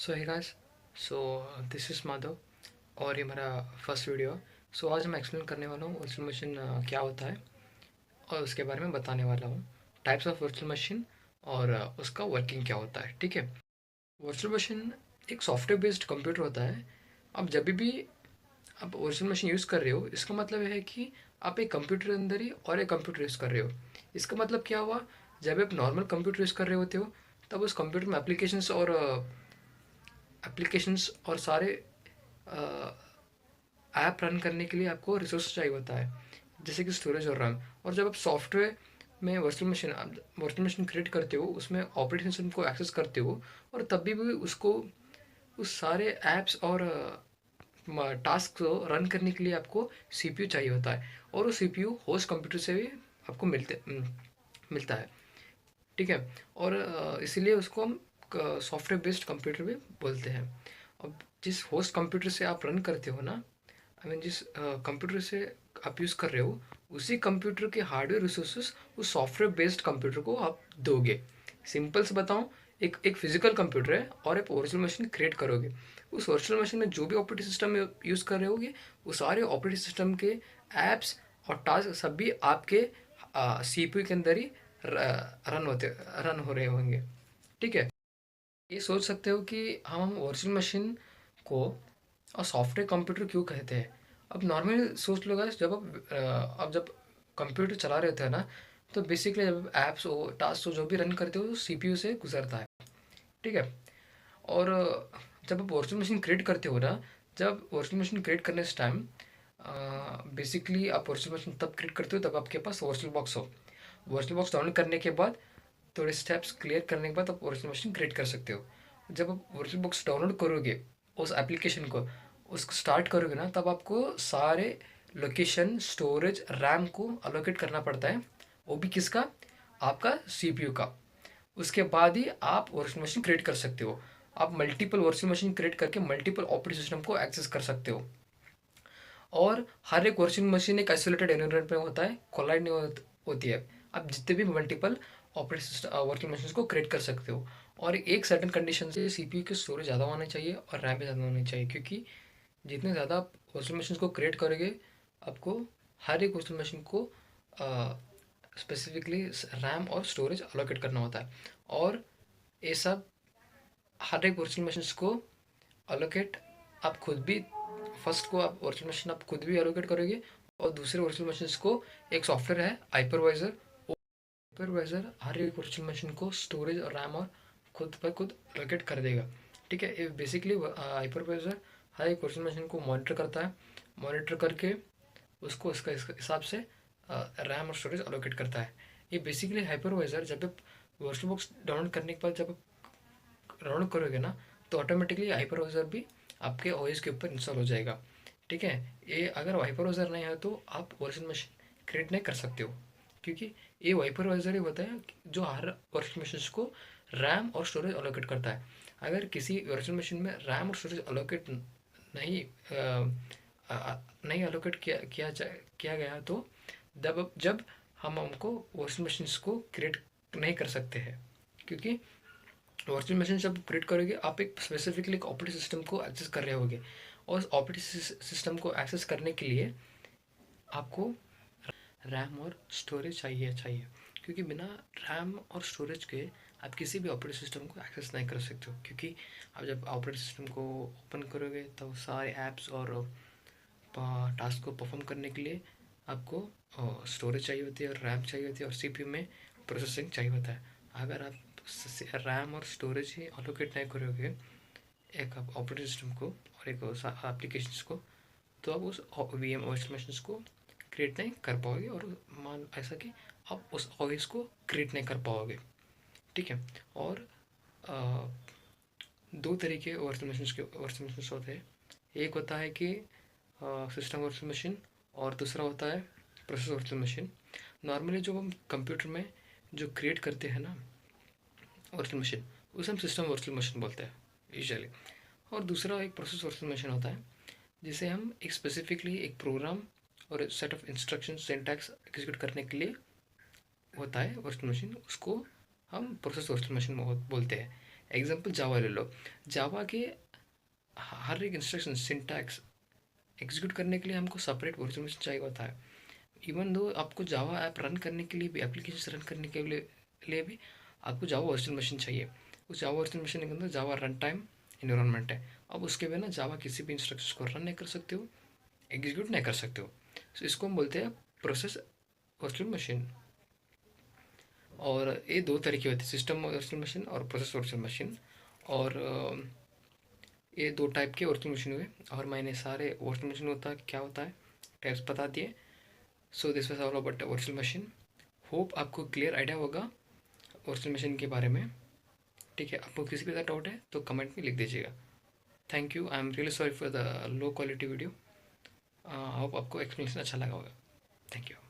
So hey guys, so this is Madhav और ये मेरा फर्स्ट वीडियो है। सो आज मैं एक्सप्लेन करने वाला हूँ वर्चुअल मशीन क्या होता है और उसके बारे में बताने वाला हूँ। टाइप्स ऑफ वर्चुअल मशीन और उसका वर्किंग क्या होता है। ठीक है। वर्चुअल मशीन एक सॉफ्टवेयर बेस्ड कंप्यूटर होता है। अब जब भी आप वर्चुअल मशीन यूज़ कर रहे हो, इसका मतलब है कि आप एक कंप्यूटर के अंदर ही और एक कंप्यूटर यूज़ कर रहे हो। इसका मतलब क्या हुआ, जब आप नॉर्मल कंप्यूटर यूज़ कर रहे होते हो तब उस कंप्यूटर में एप्लीकेशंस और सारे ऐप रन करने के लिए आपको रिसोर्स चाहिए होता है, जैसे कि स्टोरेज और रैम। और जब आप सॉफ्टवेयर में वर्चुअल मशीन क्रिएट करते हो, उसमें ऑपरेटिंग सिस्टम को एक्सेस करते हो, और तब भी उसको उस सारे ऐप्स और टास्क को रन करने के लिए आपको सीपीयू चाहिए होता है। और वो सीपीयू होस्ट कंप्यूटर से भी आपको मिलता है। ठीक है। और इसीलिए उसको हम सॉफ्टवेयर बेस्ड कंप्यूटर भी बोलते हैं। अब जिस होस्ट कंप्यूटर से आप रन करते हो ना, आई मीन जिस कंप्यूटर से आप यूज़ कर रहे हो, उसी कंप्यूटर के हार्डवेयर रिसोर्सेज उस सॉफ्टवेयर बेस्ड कंप्यूटर को आप दोगे। सिंपल से बताऊं, एक एक फिजिकल कंप्यूटर है और एक वर्चुअल मशीन क्रिएट करोगे। उस वर्चुअल मशीन में जो भी ऑपरेटिंग सिस्टम यूज़ कर रहे होगे, वो सारे ऑपरेटिंग सिस्टम के ऐप्स और टास्क सभी आपके सीपीयू के अंदर ही रन हो रहे होंगे। ठीक है। ये सोच सकते हो कि हम वर्चुअल मशीन को और सॉफ्टवेयर कंप्यूटर क्यों कहते हैं। अब नॉर्मली सोच लो guys, जब कंप्यूटर चला रहे थे ना, तो बेसिकली जब ऐप्स हो टास्क हो जो भी रन करते हो, सीपीयू से गुजरता है। ठीक है। और जब आप वर्चुअल मशीन क्रिएट करते हो ना, जब वर्चुअल मशीन क्रिएट करने से टाइम बेसिकली आप वर्चुअल मशीन तब क्रिएट करते हो तब आपके पास वर्चुअल बॉक्स हो। वर्चुअल बॉक्स डाउनलोड करने के बाद, थोड़े स्टेप्स क्लियर करने के बाद आप वर्चुअल मशीन क्रिएट कर सकते हो। जब आप वर्चुअल बॉक्स डाउनलोड करोगे, उस एप्लीकेशन को उसको स्टार्ट करोगे ना, तब आपको सारे लोकेशन स्टोरेज रैम को अलोकेट करना पड़ता है। वो भी किसका? आपका सीपीयू का। उसके बाद ही आप वर्चुअल मशीन क्रिएट कर सकते हो। आप मल्टीपल वर्चुअल मशीन क्रिएट करके मल्टीपल ऑपरेटिंग सिस्टम को एक्सेस कर सकते हो। और हर एक वर्चुअल मशीन एक आइसोलेटेड एनवायरनमेंट में होता है, कोलाइड नहीं होती है। आप जितने भी multiple operating system virtual machine को क्रिएट कर सकते हो। और एक सर्टेन कंडीशन से सीपीयू की स्टोरेज ज़्यादा होना चाहिए और रैम भी ज़्यादा होनी चाहिए, क्योंकि जितने ज़्यादा आप वर्चुअल मशीन को क्रिएट करोगे, आपको हर एक वर्चुअल मशीन को स्पेसिफिकली रैम और स्टोरेज अलोकेट करना होता है। और ये सब हर एक वर्चुअल मशीन को अलोकेट आप खुद भी, फर्स्ट को आप वर्चुअल मशीन आप खुद भी एलोकेट करोगे, और दूसरे वर्चुअल मशीन को एक सॉफ्टवेयर है हाइपरवाइजर। हाइपरवाइजर हर एक वर्चुअल मशीन को स्टोरेज और रैम और खुद पर खुद एलोकेट कर देगा। ठीक है। ये बेसिकली हाइपरवाइजर हर एक वर्चुअल मशीन को मॉनिटर करता है। मॉनिटर करके उसको इसका हिसाब से रैम और स्टोरेज अलोकेट करता है। ये बेसिकली हाइपरवाइजर जब आप वर्चुअल बॉक्स डाउनलोड करने के बाद जब आप डाउनलोड करोगे ना, तो ऑटोमेटिकली हाइपरवाइजर भी आपके ओएस के ऊपर इंस्टॉल हो जाएगा। ठीक है। ये अगर हाइपरवाइजर नहीं है तो आप वर्चुअल मशीन क्रिएट नहीं कर सकते हो, क्योंकि ये हाइपरवाइजर ही होता है जो हर वर्चुअल मशीन को रैम और स्टोरेज अलोकेट करता है। अगर किसी वर्चुअल मशीन में रैम और स्टोरेज अलोकेट नहीं नहीं अलोकेट किया गया, तो जब जब हम हमको वर्चुअल मशीन्स को क्रिएट नहीं कर सकते हैं। क्योंकि वर्चुअल मशीन जब क्रिएट करोगे, आप एक स्पेसिफिकली एक ऑपरेटिंग सिस्टम को एक्सेस कर रहे होगे, और उस ऑपरेटिंग सिस्टम को एक्सेस करने के लिए आपको रैम और स्टोरेज चाहिए। क्योंकि बिना रैम और स्टोरेज के आप किसी भी ऑपरेटिंग सिस्टम को एक्सेस नहीं कर सकते हो। क्योंकि आप जब ऑपरेटिंग सिस्टम को ओपन करोगे, तो सारे ऐप्स और टास्क को परफॉर्म करने के लिए आपको स्टोरेज चाहिए होती है और रैम चाहिए होती है, और सीपीयू में प्रोसेसिंग चाहिए होता है। अगर आप रैम और स्टोरेज ही अलोकेट नहीं करोगे एक ऑपरेटिंग सिस्टम को और एक एप्लीकेशन को, तो आप उस वी एम ओएस मशीन को क्रिएट नहीं कर पाओगे, और मान ऐसा कि आप उस ओएस को क्रिएट नहीं कर पाओगे। ठीक है। और अ, दो तरीके वर्चुअल मशीन होते हैं। एक होता है कि सिस्टम वर्चुअल मशीन, और दूसरा होता है प्रोसेस वर्चुअल मशीन। नॉर्मली जो हम कंप्यूटर में जो क्रिएट करते हैं ना वर्चुअल मशीन, उसे हम सिस्टम वर्चुअल मशीन बोलते हैं यूजुअली। और दूसरा एक प्रोसेस वर्चुअल मशीन होता है, जिसे हम एक स्पेसिफिकली एक प्रोग्राम और set of instruction syntax execute करने के लिए होता है वर्चुअल मशीन, उसको हम प्रोसेस वर्चुअल मशीन बोलते हैं। एग्जांपल जावा ले लो। जावा के हर एक इंस्ट्रक्शन सिंटैक्स एग्जीक्यूट करने के लिए हमको सेपरेट वर्चुअल मशीन चाहिए होता है। इवन दो आपको जावा ऐप रन करने के लिए भी, एप्लीकेशन रन करने के लिए भी आपको जावा वर्चुअल मशीन चाहिए। उस जावा वर्चुअल मशीन के अंदर जावा रन टाइम इन्वायरमेंट है। अब उसके बिना जावा किसी भी इंस्ट्रक्शन को रन नहीं कर सकते हो, एग्जीक्यूट नहीं कर सकते हो। तो इसको हम बोलते हैं प्रोसेस वर्चुअल मशीन। और ये दो तरीके होते हैं, सिस्टम वर्चुअल मशीन और प्रोसेस वर्चुअल मशीन। और ये दो टाइप के वर्चुअल मशीन हुए, और मैंने सारे वर्चुअल मशीन होता है क्या होता है टाइप्स बता दिए। So this was all about virtual machine. Hope आपको क्लियर आइडिया होगा वर्चुअल मशीन के बारे में। ठीक है, आपको किसी भी डाउट है तो कमेंट में लिख दीजिएगा। Thank you. I am really sorry for the low quality video. Hope आपको एक्सप्लेनेशन अच्छा लगा होगा। Thank you.